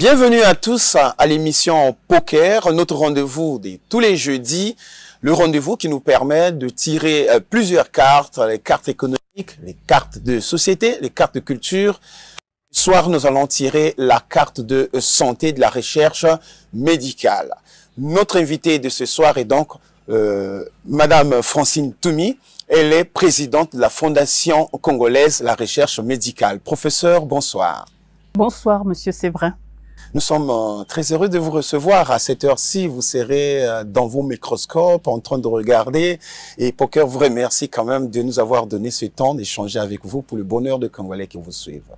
Bienvenue à tous à l'émission Poker, notre rendez-vous de tous les jeudis, le rendez-vous qui nous permet de tirer plusieurs cartes, les cartes économiques, les cartes de société, les cartes de culture. Ce soir, nous allons tirer la carte de santé, de la recherche médicale. Notre invitée de ce soir est donc Madame Francine Toumi. Elle est présidente de la Fondation congolaise La Recherche Médicale. Professeur, bonsoir. Bonsoir, Monsieur Séverin. Nous sommes très heureux de vous recevoir. À cette heure-ci, vous serez dans vos microscopes en train de regarder. Et Poker vous remercie quand même de nous avoir donné ce temps d'échanger avec vous pour le bonheur de Congolais qui vous suivent.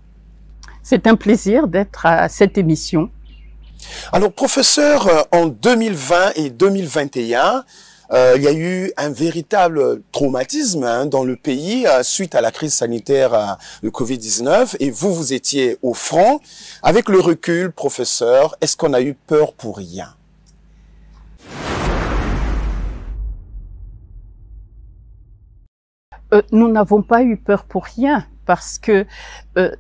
C'est un plaisir d'être à cette émission. Alors, professeur, en 2020 et 2021, il y a eu un véritable traumatisme dans le pays suite à la crise sanitaire de Covid-19 et vous étiez au front. Avec le recul, professeur, est-ce qu'on a eu peur pour rien? Nous n'avons pas eu peur pour rien parce que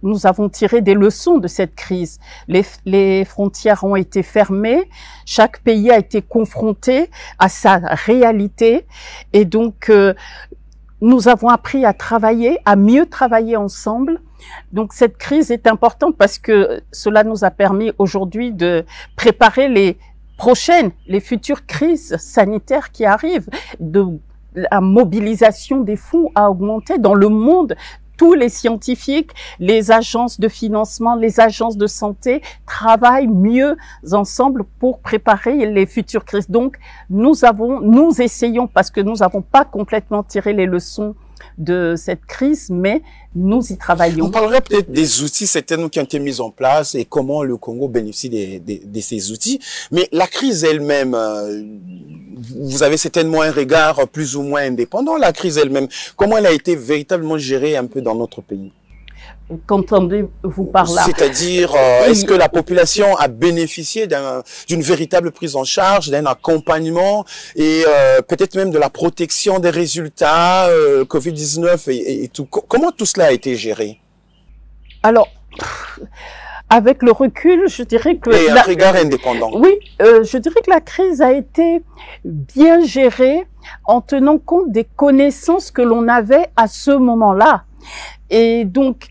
nous avons tiré des leçons de cette crise. Les frontières ont été fermées, chaque pays a été confronté à sa réalité et donc nous avons appris à travailler, à mieux travailler ensemble. Donc cette crise est importante parce que cela nous a permis aujourd'hui de préparer les futures crises sanitaires qui arrivent. La mobilisation des fonds a augmenté dans le monde. Tous les scientifiques, les agences de financement, les agences de santé travaillent mieux ensemble pour préparer les futures crises. Donc, nous essayons, parce que nous n'avons pas complètement tiré les leçons de cette crise, mais nous y travaillons. On parlerait peut-être des outils certainement qui ont été mis en place et comment le Congo bénéficie de ces outils. Mais la crise elle-même, vous avez certainement un regard plus ou moins indépendant. La crise elle-même, comment elle a été véritablement gérée un peu dans notre pays? Qu'entendez-vous par là? C'est-à-dire, est-ce que la population a bénéficié d'une véritable prise en charge, d'un accompagnement et peut-être même de la protection des résultats Covid-19 et tout? Comment tout cela a été géré? Alors, avec le recul, je dirais que... Et un regard indépendant. Oui, je dirais que la crise a été bien gérée en tenant compte des connaissances que l'on avait à ce moment-là. Et donc,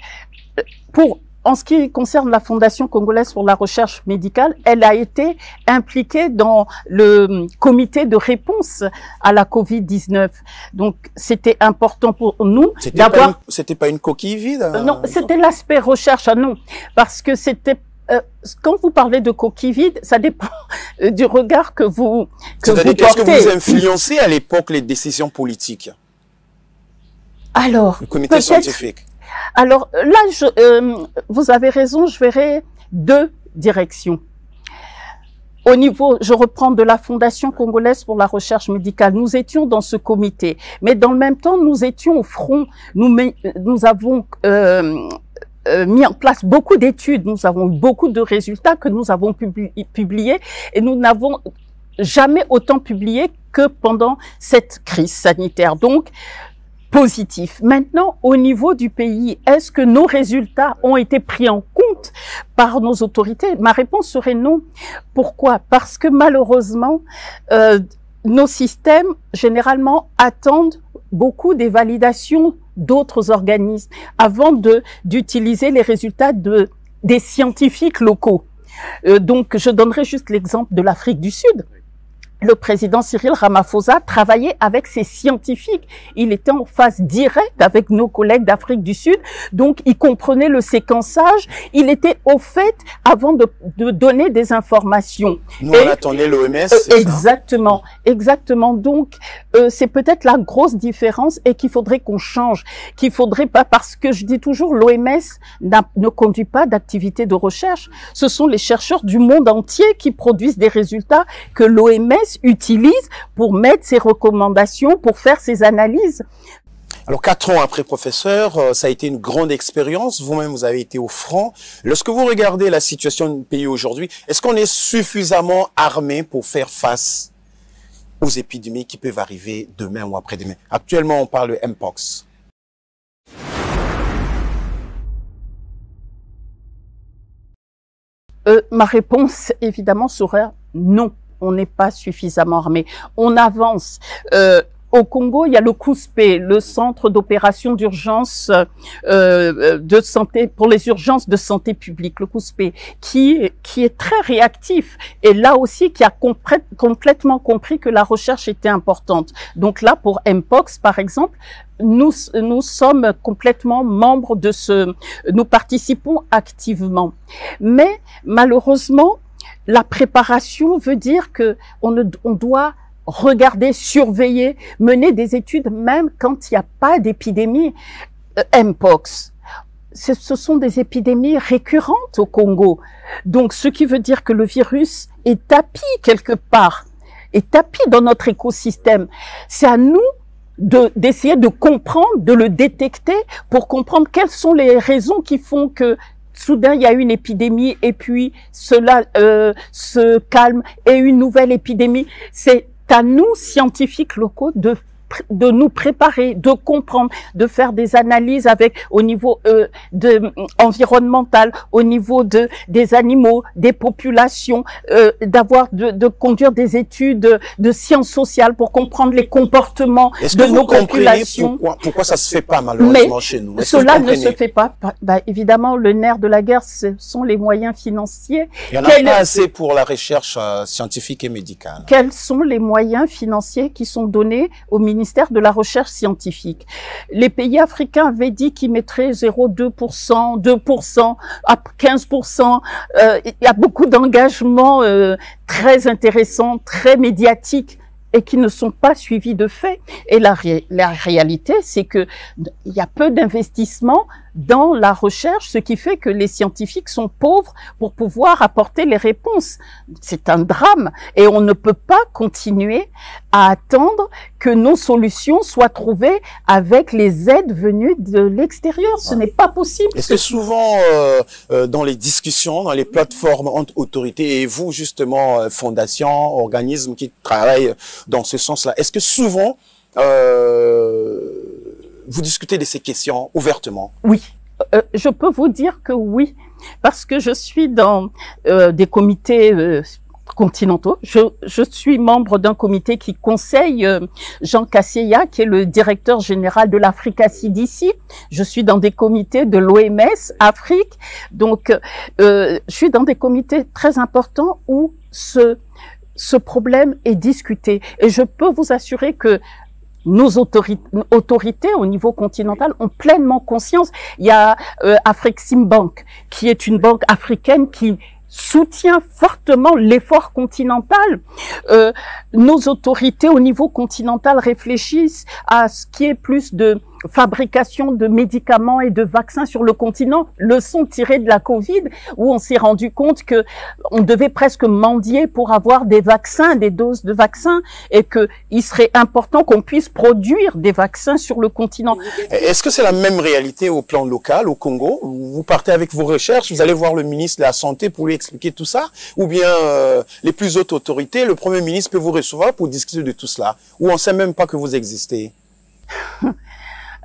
en ce qui concerne la Fondation congolaise pour la recherche médicale, elle a été impliquée dans le comité de réponse à la Covid-19. Donc, c'était important pour nous d'avoir... C'était pas une coquille vide? Non, c'était l'aspect recherche, non. Parce que c'était... quand vous parlez de coquille vide, ça dépend du regard que vous portez. Est-ce que vous influencez à l'époque les décisions politiques? Alors, le comité scientifique. Alors là, vous avez raison, je verrai deux directions. Au niveau, je reprends de la Fondation congolaise pour la recherche médicale, nous étions dans ce comité, mais dans le même temps, nous étions au front. Nous avons mis en place beaucoup d'études, nous avons eu beaucoup de résultats que nous avons publiés et nous n'avons jamais autant publié que pendant cette crise sanitaire. Donc, positif. Maintenant, au niveau du pays, est-ce que nos résultats ont été pris en compte par nos autorités? Ma réponse serait non. Pourquoi? Parce que malheureusement, nos systèmes, généralement, attendent beaucoup des validations d'autres organismes avant d'utiliser les résultats des scientifiques locaux. Donc, je donnerai juste l'exemple de l'Afrique du Sud. Le président Cyril Ramaphosa travaillait avec ses scientifiques. Il était en phase directe avec nos collègues d'Afrique du Sud. Donc, il comprenait le séquençage. Il était au fait avant de donner des informations. Nous, on attendait l'OMS. Exactement. Exactement. Donc, c'est peut-être la grosse différence et qu'il faudrait qu'on change. Qu'il faudrait pas, parce que je dis toujours, l'OMS ne conduit pas d'activité de recherche. Ce sont les chercheurs du monde entier qui produisent des résultats que l'OMS utilise pour mettre ses recommandations, pour faire ses analyses. Alors, 4 ans après, professeur, ça a été une grande expérience. Vous-même, vous avez été au front. Lorsque vous regardez la situation du pays aujourd'hui, est-ce qu'on est suffisamment armé pour faire face aux épidémies qui peuvent arriver demain ou après-demain? Actuellement, on parle de Mpox. Ma réponse, évidemment, serait non. On n'est pas suffisamment armé. On avance. Au Congo, il y a le COUSPE, le Centre d'opération d'urgence de santé pour les urgences de santé publique, le COUSPE, qui est très réactif et là aussi qui a complètement compris que la recherche était importante. Donc là, pour Mpox, par exemple, nous sommes complètement membres de nous participons activement. Mais malheureusement, la préparation veut dire que on doit regarder, surveiller, mener des études même quand il n'y a pas d'épidémie. Mpox, ce sont des épidémies récurrentes au Congo. Donc, ce qui veut dire que le virus est tapis quelque part, est tapis dans notre écosystème. C'est à nous d'essayer de comprendre, de le détecter pour comprendre quelles sont les raisons qui font que soudain, il y a une épidémie et puis cela se calme et une nouvelle épidémie. C'est à nous, scientifiques locaux, de nous préparer, de comprendre, de faire des analyses au niveau environnemental, au niveau des animaux, des populations, de conduire des études de sciences sociales pour comprendre les comportements de nos populations. Pourquoi ça se fait pas malheureusement chez nous? Cela ne se fait pas. Évidemment, le nerf de la guerre, ce sont les moyens financiers. Il n'y en a pas assez pour la recherche scientifique et médicale. Quels sont les moyens financiers qui sont donnés au ministère de la Recherche scientifique? Les pays africains avaient dit qu'ils mettraient 0,2%, 2%, à 15%. Il y a beaucoup d'engagements très intéressants, très médiatiques et qui ne sont pas suivis de faits. Et la réalité, c'est que il y a peu d'investissements dans la recherche, ce qui fait que les scientifiques sont pauvres pour pouvoir apporter les réponses. C'est un drame et on ne peut pas continuer à attendre que nos solutions soient trouvées avec les aides venues de l'extérieur. Ce n'est pas possible. Est-ce que souvent, dans les discussions, dans les plateformes entre autorités et vous, justement, fondations, organismes qui travaillent dans ce sens-là, est-ce que souvent, vous discutez de ces questions ouvertement? Oui, je peux vous dire que oui, parce que je suis dans des comités continentaux. Je suis membre d'un comité qui conseille Jean Kasseya, qui est le directeur général de l'Africa CDC. Je suis dans des comités de l'OMS Afrique. Donc, je suis dans des comités très importants où ce problème est discuté. Et je peux vous assurer que nos autorités au niveau continental ont pleinement conscience. Il y a Afreximbank, qui est une banque africaine qui soutient fortement l'effort continental. Nos autorités au niveau continental réfléchissent à ce qui est plus de fabrication de médicaments et de vaccins sur le continent, leçon tirée de la Covid, où on s'est rendu compte que on devait presque mendier pour avoir des vaccins, des doses de vaccins, et que il serait important qu'on puisse produire des vaccins sur le continent. Est-ce que c'est la même réalité au plan local, au Congo? Vous partez avec vos recherches, vous allez voir le ministre de la Santé pour lui expliquer tout ça? Ou bien les plus hautes autorités, le Premier ministre peut vous recevoir pour discuter de tout cela? Ou on ne sait même pas que vous existez?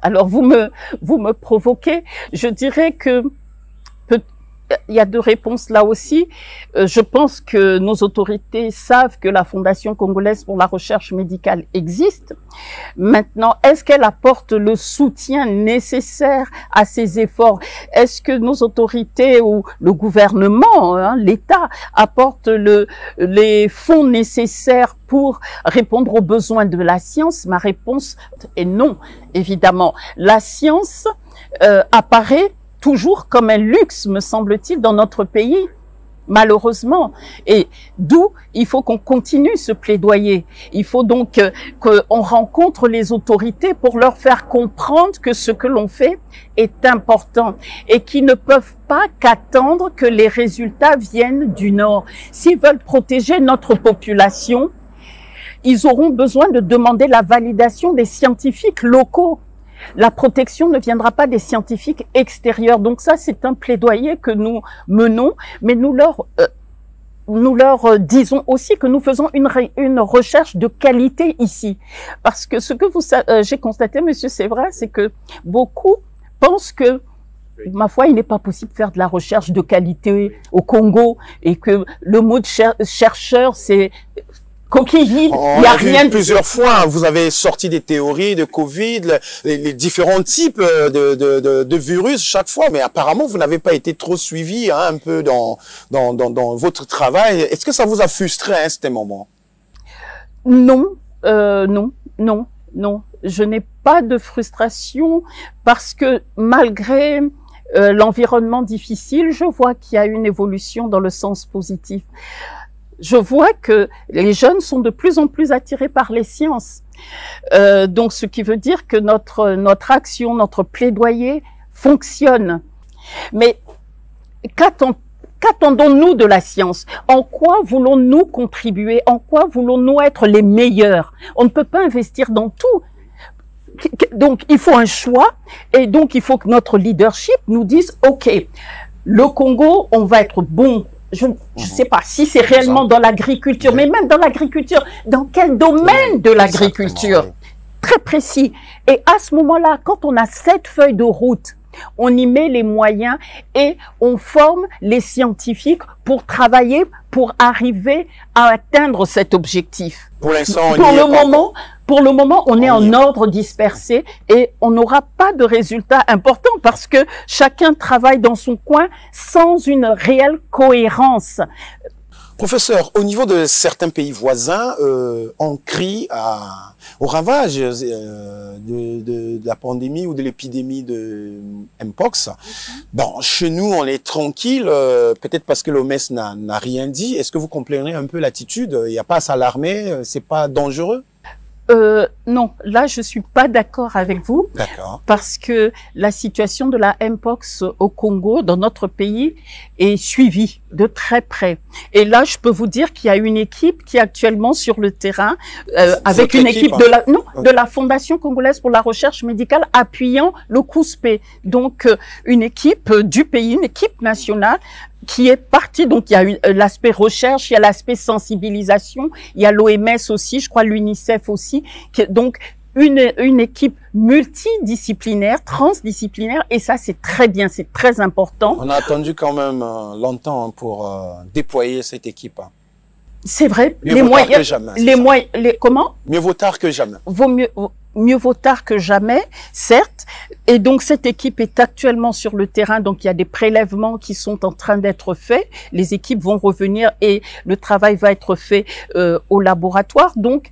Alors, vous me provoquez. Je dirais que il y a deux réponses là aussi. Je pense que nos autorités savent que la Fondation congolaise pour la recherche médicale existe. Maintenant, est-ce qu'elle apporte le soutien nécessaire à ces efforts? Est-ce que nos autorités ou le gouvernement, l'État, apporte les fonds nécessaires pour répondre aux besoins de la science? Ma réponse est non, évidemment. La science apparaît toujours comme un luxe, me semble-t-il, dans notre pays, malheureusement. Et d'où il faut qu'on continue ce plaidoyer. Il faut donc qu'on rencontre les autorités pour leur faire comprendre que ce que l'on fait est important et qu'ils ne peuvent pas qu'attendre que les résultats viennent du Nord. S'ils veulent protéger notre population, ils auront besoin de demander la validation des scientifiques locaux. La protection ne viendra pas des scientifiques extérieurs. Donc ça, c'est un plaidoyer que nous menons, mais nous leur disons aussi que nous faisons une recherche de qualité ici. Parce que ce que j'ai constaté, Monsieur Sévra, c'est que beaucoup pensent que ma foi, il n'est pas possible de faire de la recherche de qualité au Congo et que le mot de chercheur, c'est coquille vide. Il n'y a rien de... Plusieurs fois, vous avez sorti des théories de Covid, les différents types de virus chaque fois, mais apparemment, vous n'avez pas été trop suivi hein, un peu dans votre travail. Est-ce que ça vous a frustré à un certain moment? Non, non. Je n'ai pas de frustration parce que malgré l'environnement difficile, je vois qu'il y a une évolution dans le sens positif. Je vois que les jeunes sont de plus en plus attirés par les sciences. Donc, ce qui veut dire que notre action, notre plaidoyer fonctionne. Mais qu'attendons-nous de la science? En quoi voulons-nous contribuer? En quoi voulons-nous être les meilleurs? On ne peut pas investir dans tout. Donc, il faut un choix et donc il faut que notre leadership nous dise, OK, le Congo, on va être bon. Je ne sais pas si c'est réellement dans l'agriculture, mais même dans l'agriculture, dans quel domaine de l'agriculture? Très précis. Et à ce moment-là, quand on a cette feuille de route, on y met les moyens et on forme les scientifiques pour travailler, pour arriver à atteindre cet objectif. Pour l'instant, pour le moment, on est en ordre dispersé et on n'aura pas de résultats importants parce que chacun travaille dans son coin sans une réelle cohérence. Professeur, au niveau de certains pays voisins, on crie au ravage de la pandémie ou de l'épidémie de Mpox. Bon, chez nous, on est tranquille, peut-être parce que l'OMS n'a rien dit. Est-ce que vous comprenez un peu l'attitude? Il n'y a pas à s'alarmer, c'est pas dangereux? Non, là je suis pas d'accord avec vous. D'accord. Parce que la situation de la Mpox au Congo, dans notre pays, est suivie de très près. Et là, je peux vous dire qu'il y a une équipe qui est actuellement sur le terrain, avec une équipe de la Fondation congolaise pour la recherche médicale appuyant le COUSPE. Donc, une équipe du pays, une équipe nationale qui est partie. Donc, il y a l'aspect recherche, il y a l'aspect sensibilisation, il y a l'OMS aussi, je crois l'UNICEF aussi. Donc, une équipe multidisciplinaire, transdisciplinaire, et ça, c'est très bien, c'est très important. On a attendu quand même longtemps pour déployer cette équipe. C'est vrai. Mieux vaut tard que jamais. Comment? Mieux vaut tard que jamais. Mieux vaut tard que jamais, certes. Et donc, cette équipe est actuellement sur le terrain. Donc, il y a des prélèvements qui sont en train d'être faits. Les équipes vont revenir et le travail va être fait au laboratoire. Donc,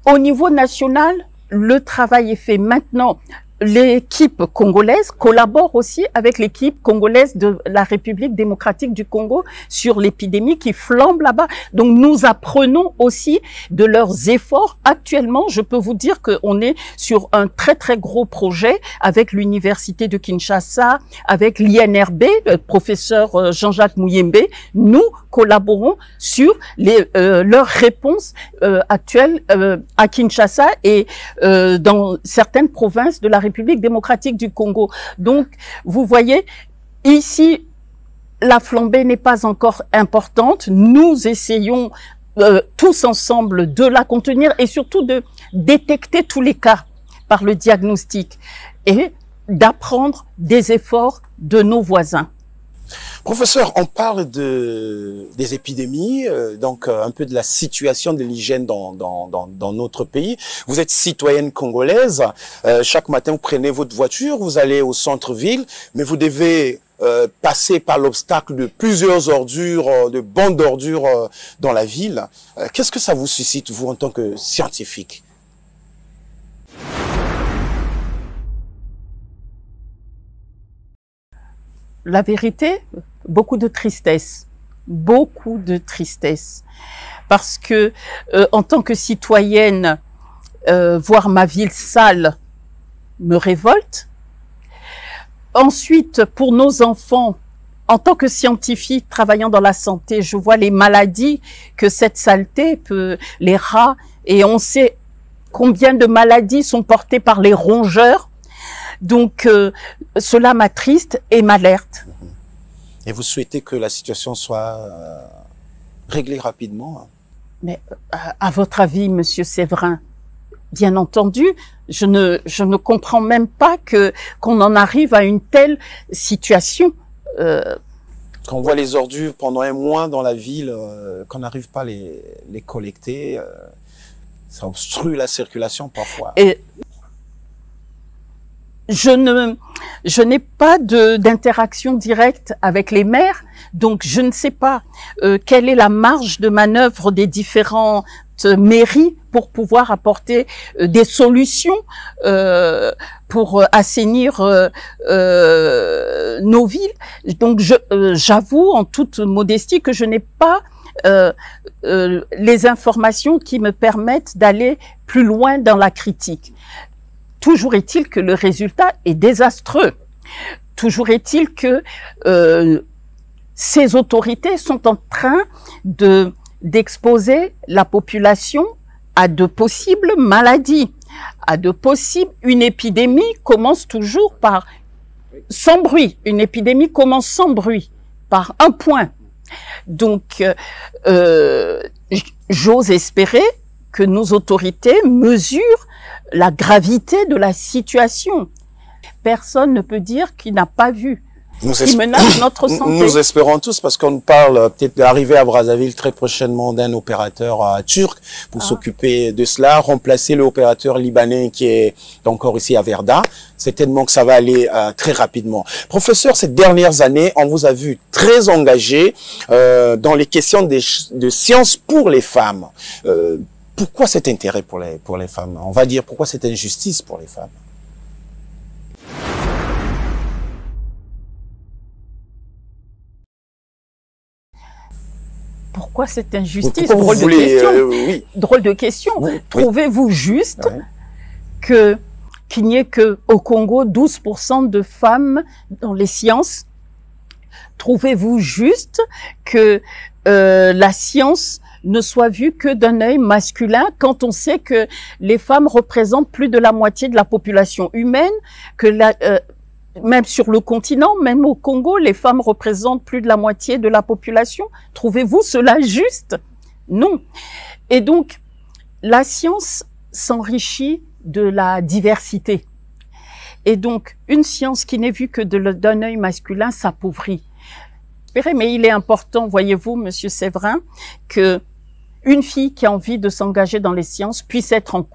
au niveau national, le travail est fait. Maintenant, l'équipe congolaise collabore aussi avec l'équipe congolaise de la République démocratique du Congo sur l'épidémie qui flambe là-bas. Donc, nous apprenons aussi de leurs efforts. Actuellement, je peux vous dire qu'on est sur un très, très gros projet avec l'Université de Kinshasa, avec l'INRB, le professeur Jean-Jacques Mouyembe. Nous collaborons sur leurs réponses actuelles à Kinshasa et dans certaines provinces de la République démocratique du Congo. Donc, vous voyez, ici, la flambée n'est pas encore importante. Nous essayons tous ensemble de la contenir et surtout de détecter tous les cas par le diagnostic et d'apprendre des efforts de nos voisins. Professeur, on parle des épidémies, donc un peu de la situation de l'hygiène dans notre pays. Vous êtes citoyenne congolaise. Chaque matin, vous prenez votre voiture, vous allez au centre-ville, mais vous devez passer par l'obstacle de plusieurs ordures, de bandes d'ordures dans la ville. Qu'est-ce que ça vous suscite, vous, en tant que scientifique? La vérité, beaucoup de tristesse, parce que en tant que citoyenne, voir ma ville sale me révolte. Ensuite, pour nos enfants, en tant que scientifique travaillant dans la santé, je vois les maladies que cette saleté peut, les rats, et on sait combien de maladies sont portées par les rongeurs. Donc, cela m'attriste et m'alerte. Et vous souhaitez que la situation soit réglée rapidement? Mais à votre avis, Monsieur Séverin, bien entendu, je ne comprends même pas qu'on en arrive à une telle situation. Quand on voit les ordures pendant un mois dans la ville, qu'on n'arrive pas à les collecter, ça obstrue la circulation parfois. Et je n'ai pas d'interaction directe avec les maires, donc je ne sais pas quelle est la marge de manœuvre des différentes mairies pour pouvoir apporter des solutions pour assainir nos villes. Donc j'avoue en toute modestie que je n'ai pas les informations qui me permettent d'aller plus loin dans la critique. Toujours est-il que le résultat est désastreux. Toujours est-il que ces autorités sont en train d'exposer la population à de possibles maladies, à de possibles... Une épidémie commence toujours par... sans bruit. Une épidémie commence sans bruit, par un point. Donc, j'ose espérer que nos autorités mesurent la gravité de la situation. Personne ne peut dire qu'il n'a pas vu, qui menace notre santé. Nous espérons tous, parce qu'on parle peut-être d'arriver à Brazzaville très prochainement d'un opérateur turc pour s'occuper de cela, remplacer l'opérateur libanais qui est encore ici à Verda. C'est tellement que ça va aller très rapidement. Professeur, ces dernières années, on vous a vu très engagé dans les questions de sciences pour les femmes. Pourquoi cet intérêt pour les femmes? On va dire pourquoi cette injustice pour les femmes? Pourquoi cette injustice? Drôle de question. Oui. Drôle de question. Oui. Trouvez-vous juste qu'il n'y ait que au Congo 12% de femmes dans les sciences? Trouvez-vous juste que la science ne soit vue que d'un œil masculin quand on sait que les femmes représentent plus de la moitié de la population humaine, que même sur le continent, même au Congo, les femmes représentent plus de la moitié de la population. Trouvez-vous cela juste? Non. Et donc, la science s'enrichit de la diversité. Et donc, une science qui n'est vue que d'un œil masculin s'appauvrit. Mais il est important, voyez-vous, Monsieur Séverin, que une fille qui a envie de s'engager dans les sciences puisse être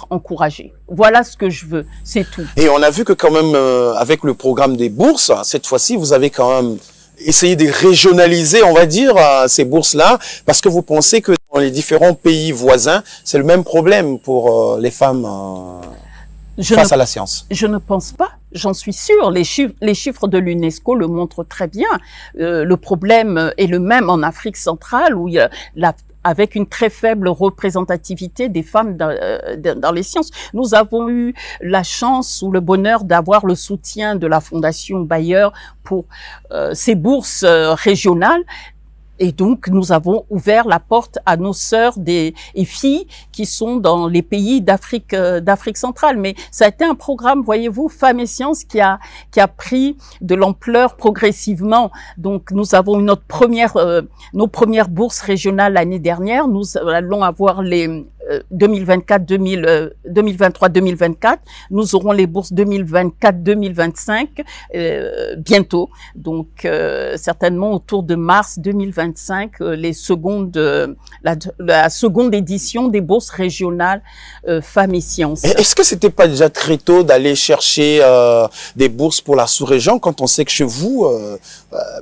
encouragée. Voilà ce que je veux, c'est tout. Et on a vu que quand même, avec le programme des bourses, cette fois-ci, vous avez quand même essayé de régionaliser, on va dire, ces bourses-là, parce que vous pensez que dans les différents pays voisins, c'est le même problème pour les femmes face à la science. Je ne pense pas. J'en suis sûre. Les chiffres de l'UNESCO le montrent très bien. Le problème est le même en Afrique centrale, où il y a avec une très faible représentativité des femmes dans les sciences. Nous avons eu la chance ou le bonheur d'avoir le soutien de la Fondation Bayer pour ces bourses régionales. Et donc, nous avons ouvert la porte à nos sœurs et filles qui sont dans les pays d'Afrique centrale. Mais ça a été un programme, voyez-vous, Femmes et Sciences qui a pris de l'ampleur progressivement. Donc, nous avons eu nos premières bourses régionales l'année dernière. Nous allons avoir les 2023-2024. Nous aurons les bourses 2024-2025 bientôt. Donc, certainement autour de mars 2025, la seconde édition des bourses régionales Femmes et Sciences. Est-ce que c'était pas déjà très tôt d'aller chercher des bourses pour la sous-région quand on sait que chez vous,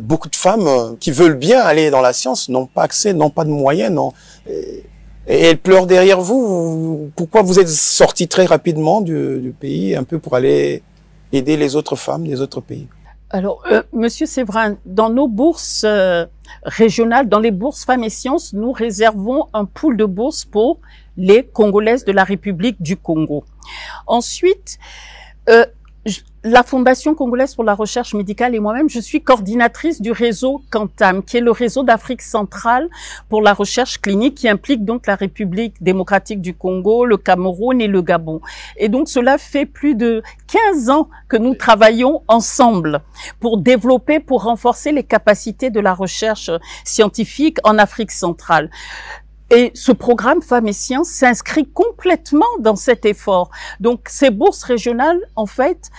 beaucoup de femmes qui veulent bien aller dans la science n'ont pas accès, n'ont pas de moyens, non? Et elles pleurent derrière vous. Pourquoi vous êtes sorti très rapidement du pays, un peu pour aller aider les autres femmes des autres pays? Alors, Monsieur Séverin, dans nos bourses régionales, dans les bourses Femmes et Sciences, nous réservons un pool de bourses pour les Congolaises de la République du Congo. Ensuite, la Fondation congolaise pour la recherche médicale et moi-même, je suis coordinatrice du réseau CANTAM, qui est le réseau d'Afrique centrale pour la recherche clinique, qui implique donc la République démocratique du Congo, le Cameroun et le Gabon. Et donc, cela fait plus de 15 ans que nous travaillons ensemble pour développer, pour renforcer les capacités de la recherche scientifique en Afrique centrale. Et ce programme Femmes et Sciences s'inscrit complètement dans cet effort. Donc, ces bourses régionales, en fait,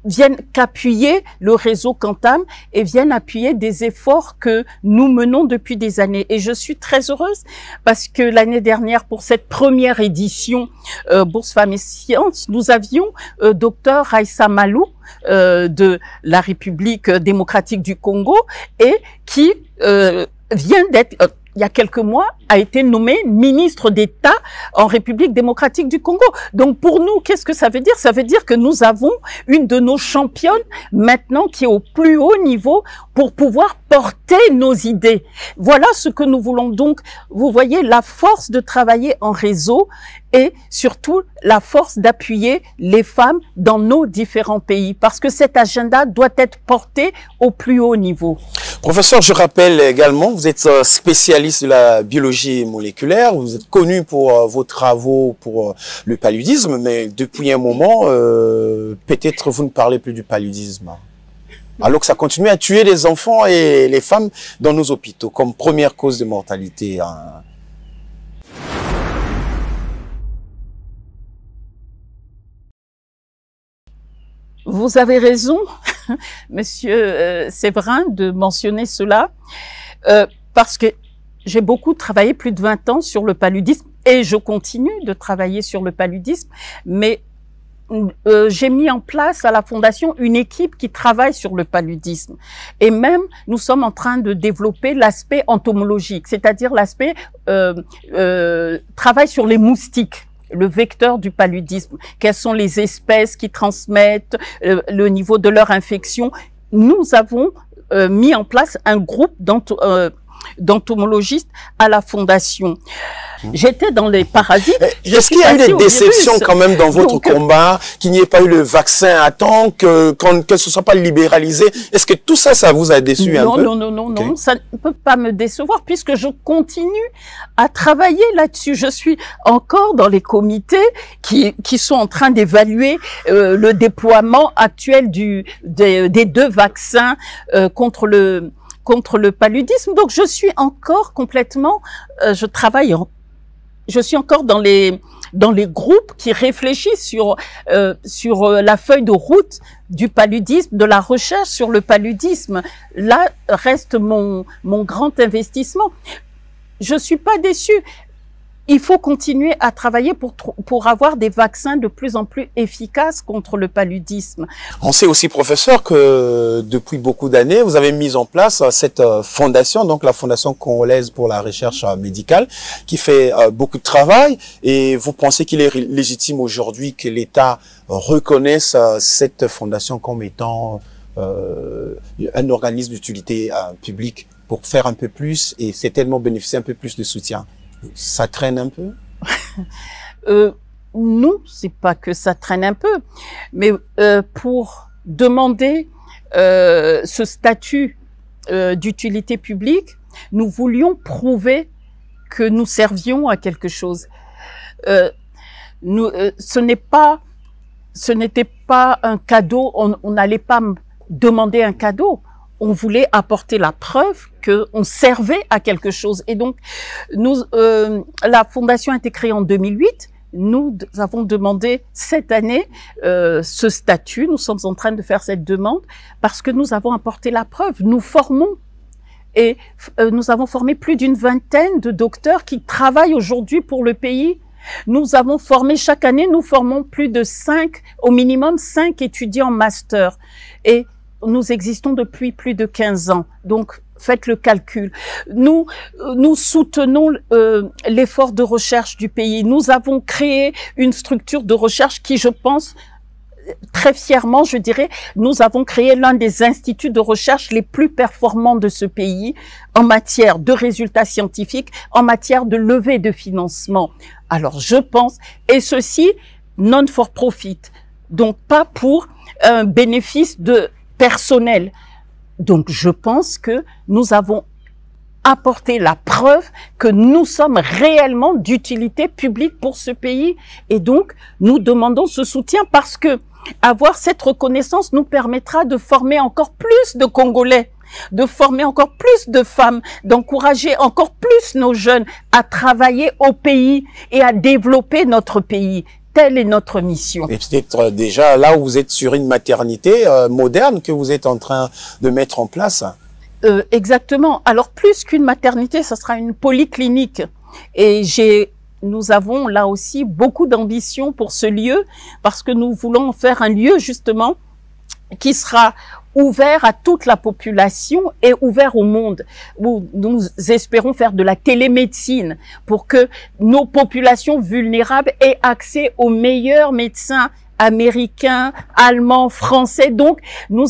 viennent qu'appuyer le réseau Cantam et viennent appuyer des efforts que nous menons depuis des années. Et je suis très heureuse parce que l'année dernière, pour cette première édition Bourse Femmes et Sciences, nous avions Dr Raissa Malou de la République démocratique du Congo et qui vient d'être il y a quelques mois, a été nommé ministre d'État en République démocratique du Congo. Donc pour nous, qu'est-ce que ça veut dire? Ça veut dire que nous avons une de nos championnes maintenant qui est au plus haut niveau pour pouvoir porter nos idées. Voilà ce que nous voulons. Donc, vous voyez la force de travailler en réseau et surtout la force d'appuyer les femmes dans nos différents pays parce que cet agenda doit être porté au plus haut niveau. Professeur, je rappelle également, vous êtes spécialiste de la biologie moléculaire, vous êtes connu pour vos travaux pour le paludisme, mais depuis un moment, peut-être vous ne parlez plus du paludisme. Alors que ça continue à tuer les enfants et les femmes dans nos hôpitaux comme première cause de mortalité. Vous avez raison, Monsieur Séverin, de mentionner cela, parce que j'ai beaucoup travaillé, plus de 20 ans, sur le paludisme, et je continue de travailler sur le paludisme, mais j'ai mis en place à la Fondation une équipe qui travaille sur le paludisme. Et même, nous sommes en train de développer l'aspect entomologique, c'est-à-dire l'aspect travail sur les moustiques, le vecteur du paludisme. Quelles sont les espèces qui transmettent, le niveau de leur infection. Nous avons mis en place un groupe d'entomologistes à la Fondation. J'étais dans les parasites. Est-ce qu'il y a eu des déceptions quand même dans votre combat, qu'il n'y ait pas eu le vaccin à temps, que ce soit pas libéralisé? Est-ce que tout ça, ça vous a déçu un peu? Non, ça ne peut pas me décevoir puisque je continue à travailler là-dessus. Je suis encore dans les comités qui sont en train d'évaluer le déploiement actuel des 2 vaccins contre le paludisme. Donc, je suis encore complètement, je suis encore dans les groupes qui réfléchissent sur la feuille de route du paludisme, de la recherche sur le paludisme. Là reste mon grand investissement. Je suis pas déçue. Il faut continuer à travailler pour avoir des vaccins de plus en plus efficaces contre le paludisme. On sait aussi, professeur, que depuis beaucoup d'années, vous avez mis en place cette fondation, donc la Fondation congolaise pour la recherche médicale, qui fait beaucoup de travail. Et vous pensez qu'il est légitime aujourd'hui que l'État reconnaisse cette fondation comme étant un organisme d'utilité publique pour faire un peu plus et certainement bénéficier un peu plus de soutien? Ça traîne un peu? Non, c'est pas que ça traîne un peu, mais pour demander ce statut d'utilité publique, nous voulions prouver que nous servions à quelque chose. Ce n'était pas un cadeau, on n'allait pas demander un cadeau. On voulait apporter la preuve qu'on servait à quelque chose. Et donc, la Fondation a été créée en 2008. Nous avons demandé cette année ce statut. Nous sommes en train de faire cette demande parce que nous avons apporté la preuve. Nous formons et nous avons formé plus d'une vingtaine de docteurs qui travaillent aujourd'hui pour le pays. Nous avons formé, chaque année, nous formons plus de 5, au minimum 5 étudiants master. Et nous existons depuis plus de 15 ans, donc faites le calcul. Nous soutenons l'effort de recherche du pays. Nous avons créé une structure de recherche qui, je pense, très fièrement, je dirais, nous avons créé l'un des instituts de recherche les plus performants de ce pays en matière de résultats scientifiques, en matière de levée de financement. Alors, je pense, et ceci non for profit, donc pas pour un bénéfice personnel. Donc, je pense que nous avons apporté la preuve que nous sommes réellement d'utilité publique pour ce pays. Et donc, nous demandons ce soutien parce que avoir cette reconnaissance nous permettra de former encore plus de Congolais de former encore plus de femmes, d'encourager encore plus nos jeunes à travailler au pays et à développer notre pays. Telle est notre mission. Et peut-être déjà là où vous êtes sur une maternité moderne que vous êtes en train de mettre en place. Exactement. Alors plus qu'une maternité, ça sera une polyclinique. Et nous avons là aussi beaucoup d'ambition pour ce lieu parce que nous voulons faire un lieu justement qui sera ouvert à toute la population et ouvert au monde, où nous espérons faire de la télémédecine pour que nos populations vulnérables aient accès aux meilleurs médecins américains, allemands, français. Donc, nous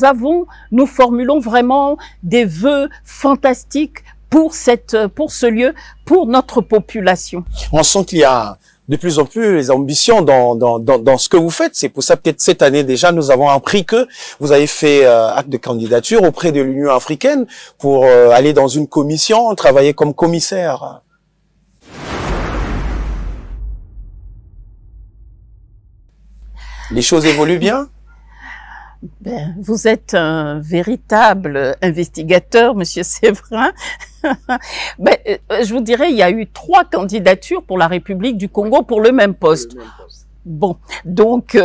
formulons vraiment des vœux fantastiques pour ce lieu, pour notre population. On sent qu'il y a de plus en plus les ambitions dans ce que vous faites. C'est pour ça peut-être cette année déjà nous avons appris que vous avez fait acte de candidature auprès de l'Union africaine pour aller dans une commission, travailler comme commissaire. Les choses évoluent bien? Ben, vous êtes un véritable investigateur, Monsieur Séverin. Ben, je vous dirais, il y a eu 3 candidatures pour la République du Congo pour le même poste. Bon, donc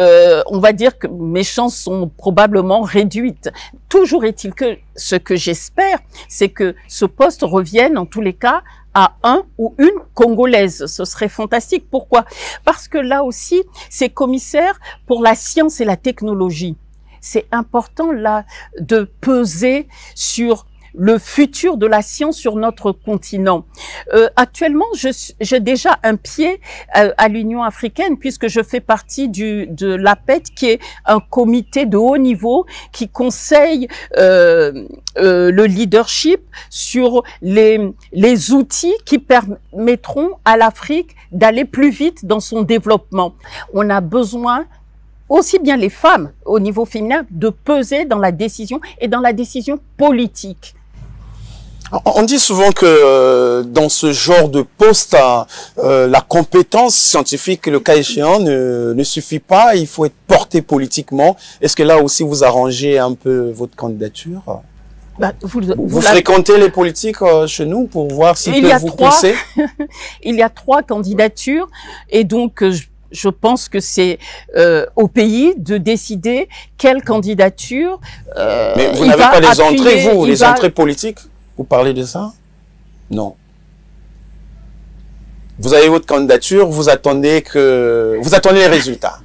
on va dire que mes chances sont probablement réduites. Toujours est-il que ce que j'espère, c'est que ce poste revienne en tous les cas à un ou une Congolaise. Ce serait fantastique. Pourquoi? Parce que là aussi, c'est commissaire pour la science et la technologie. C'est important là de peser sur le futur de la science sur notre continent. Actuellement, j'ai déjà un pied à l'Union africaine puisque je fais partie de l'APET, qui est un comité de haut niveau qui conseille le leadership sur les outils qui permettront à l'Afrique d'aller plus vite dans son développement. On a besoin aussi bien les femmes au niveau féminin de peser dans la décision et dans la décision politique. On dit souvent que dans ce genre de poste, la compétence scientifique, le cas échéant, ne suffit pas. Il faut être porté politiquement. Est-ce que là aussi vous arrangez un peu votre candidature? Bah, vous fréquentez les politiques chez nous pour voir s'ils peuvent vous pousser? Il y a 3 candidatures et donc je pense que c'est au pays de décider quelle candidature. Mais vous n'avez pas les entrées, vous, les entrées politiques? Vous parlez de ça? Non. Vous avez votre candidature, vous attendez les résultats.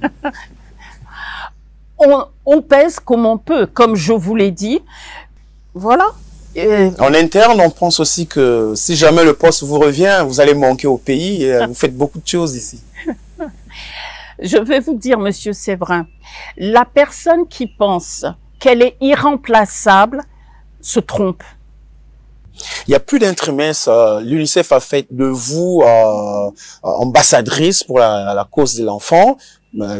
On pèse comme on peut, comme je vous l'ai dit. Voilà. En interne, on pense aussi que si jamais le poste vous revient, vous allez manquer au pays. Et vous faites beaucoup de choses ici. Je vais vous dire, Monsieur Séverin, la personne qui pense qu'elle est irremplaçable se trompe. Il y a plus d'intremise. L'UNICEF a fait de vous ambassadrice pour la cause de l'enfant,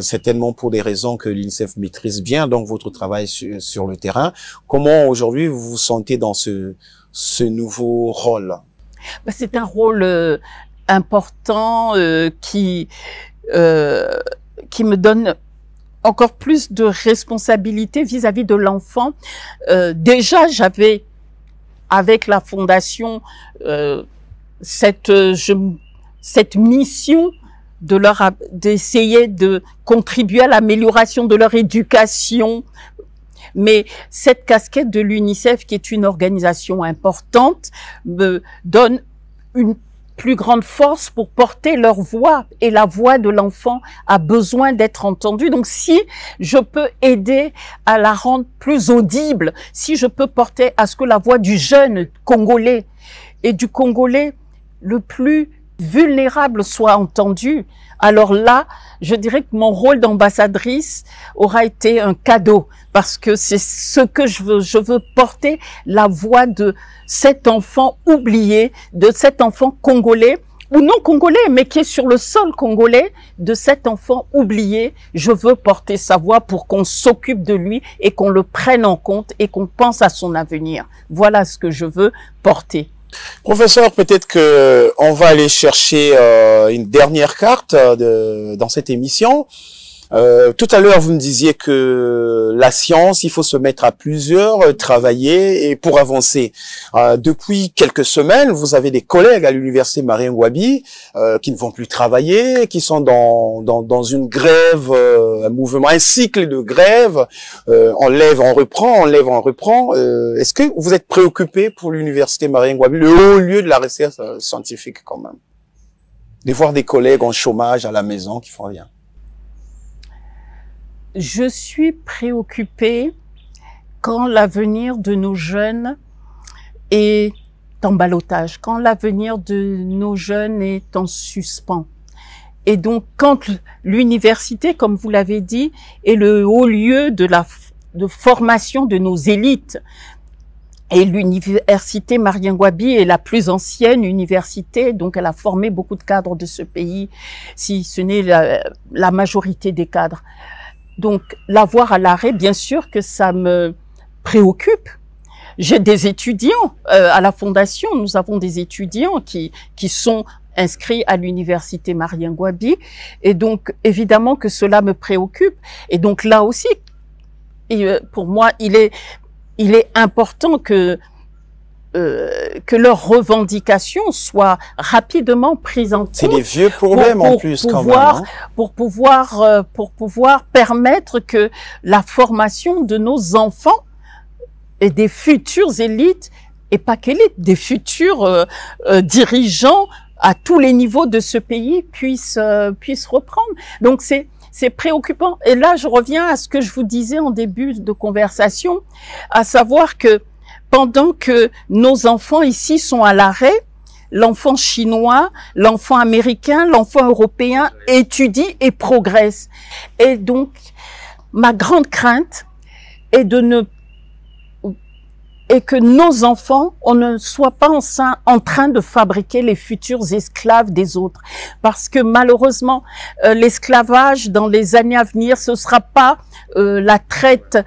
certainement pour des raisons que l'UNICEF maîtrise bien, donc votre travail sur le terrain. Comment aujourd'hui vous vous sentez dans ce nouveau rôle? C'est un rôle important qui me donne encore plus de responsabilité vis-à-vis de l'enfant. Déjà, j'avais avec la fondation cette mission d'essayer de contribuer à l'amélioration de leur éducation. Mais cette casquette de l'UNICEF, qui est une organisation importante, me donne une plus grande force pour porter leur voix, et la voix de l'enfant a besoin d'être entendue. Donc si je peux aider à la rendre plus audible, si je peux porter à ce que la voix du jeune Congolais et du Congolais le plus vulnérable soit entendue, alors là, je dirais que mon rôle d'ambassadrice aura été un cadeau, parce que c'est ce que je veux. Je veux porter la voix de cet enfant oublié, de cet enfant congolais, ou non congolais, mais qui est sur le sol congolais, de cet enfant oublié. Je veux porter sa voix pour qu'on s'occupe de lui et qu'on le prenne en compte et qu'on pense à son avenir. Voilà ce que je veux porter. Professeur, peut-être que on va aller chercher une dernière carte dans cette émission. Tout à l'heure, vous me disiez que la science, il faut se mettre à plusieurs, travailler et pour avancer. Depuis quelques semaines, vous avez des collègues à l'université Marien Ngouabi qui ne vont plus travailler, qui sont dans une grève, un mouvement, un cycle de grève. On lève, on reprend, on lève, on reprend. Est-ce que vous êtes préoccupé pour l'université Marien Ngouabi, le haut lieu de la recherche scientifique quand même, de voir des collègues en chômage à la maison qui font rien? Je suis préoccupée quand l'avenir de nos jeunes est en ballottage, quand l'avenir de nos jeunes est en suspens. Et donc, quand l'université, comme vous l'avez dit, est le haut lieu de formation de nos élites, et l'université Marien Ngouabi est la plus ancienne université, donc elle a formé beaucoup de cadres de ce pays, si ce n'est la majorité des cadres. Donc, la voir à l'arrêt, bien sûr que ça me préoccupe. J'ai des étudiants à la fondation, nous avons des étudiants qui sont inscrits à l'université Marien Ngouabi, et donc évidemment que cela me préoccupe. Et donc là aussi, pour moi, il est important que leurs revendications soient rapidement prises en compte. C'est des vieux problèmes en plus quand même. Hein? Pour pouvoir permettre que la formation de nos enfants et des futures élites, et pas qu'élites, des futurs dirigeants à tous les niveaux de ce pays puissent reprendre. Donc c'est préoccupant. Et là, je reviens à ce que je vous disais en début de conversation, à savoir que pendant que nos enfants ici sont à l'arrêt, l'enfant chinois, l'enfant américain, l'enfant européen étudie et progresse. Et donc, ma grande crainte est que nos enfants, on ne soit pas en train de fabriquer les futurs esclaves des autres. Parce que malheureusement, l'esclavage dans les années à venir, ce sera pas la traite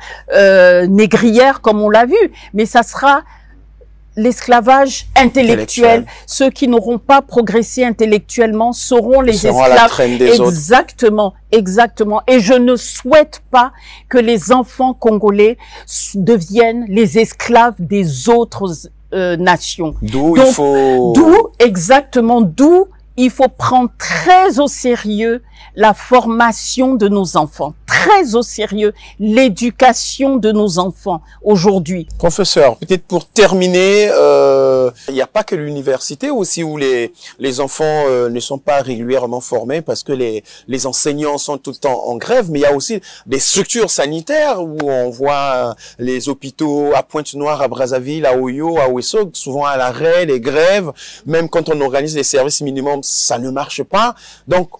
négrière comme on l'a vu, mais ça sera l'esclavage intellectuel. Ceux qui n'auront pas progressé intellectuellement seront les esclaves. Exactement, exactement. Et je ne souhaite pas que les enfants congolais deviennent les esclaves des autres nations. D'où il faut prendre très au sérieux la formation de nos enfants, très au sérieux l'éducation de nos enfants aujourd'hui. Professeur, peut-être pour terminer, il n'y a pas que l'université aussi où les enfants ne sont pas régulièrement formés parce que les enseignants sont tout le temps en grève, mais il y a aussi des structures sanitaires où on voit les hôpitaux à Pointe-Noire, à Brazzaville, à Oyo, à Ouesso, souvent à l'arrêt, les grèves, même quand on organise les services minimums, ça ne marche pas. Donc,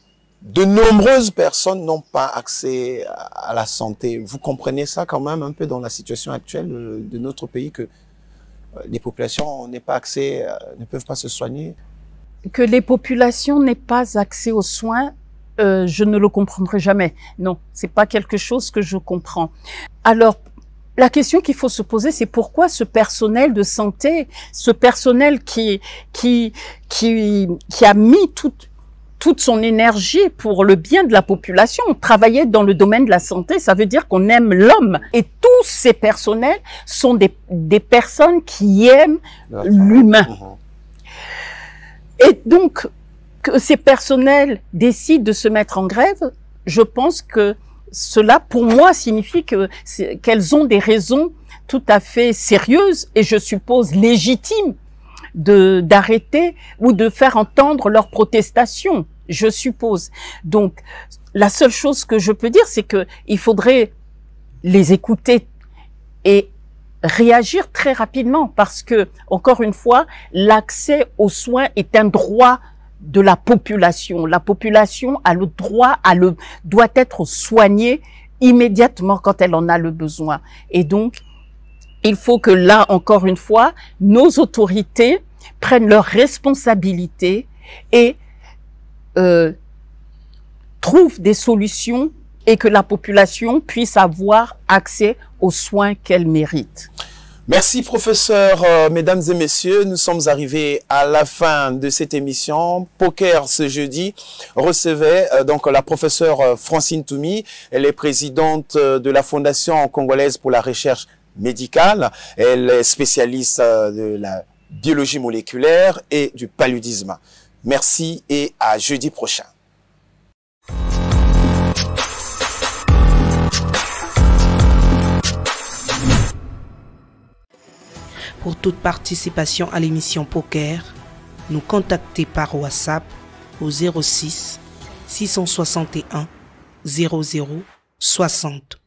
de nombreuses personnes n'ont pas accès à la santé. Vous comprenez ça quand même un peu dans la situation actuelle de notre pays, que les populations n'aient pas accès, ne peuvent pas se soigner? Que les populations n'aient pas accès aux soins, je ne le comprendrai jamais. Non, c'est pas quelque chose que je comprends. Alors, la question qu'il faut se poser, c'est pourquoi ce personnel de santé, ce personnel qui a mis toute son énergie pour le bien de la population, travailler dans le domaine de la santé, ça veut dire qu'on aime l'homme. Et tous ces personnels sont des personnes qui aiment l'humain. Et donc, que ces personnels décident de se mettre en grève, je pense que cela, pour moi, signifie qu'elles ont des raisons tout à fait sérieuses et je suppose légitimes d'arrêter ou de faire entendre leurs protestations, je suppose. Donc, la seule chose que je peux dire, c'est que il faudrait les écouter et réagir très rapidement parce que, encore une fois, l'accès aux soins est un droit de la population. La population a le droit, doit être soignée immédiatement quand elle en a le besoin. Et donc, il faut que là, encore une fois, nos autorités prennent leurs responsabilités et trouvent des solutions et que la population puisse avoir accès aux soins qu'elle mérite. Merci professeur, mesdames et messieurs, nous sommes arrivés à la fin de cette émission. Poker ce jeudi recevait donc la professeure Francine Toumi. Elle est présidente de la Fondation congolaise pour la recherche médicale. Elle est spécialiste de la biologie moléculaire et du paludisme. Merci et à jeudi prochain. Pour toute participation à l'émission Poker, nous contactez par WhatsApp au 06 661 00 60.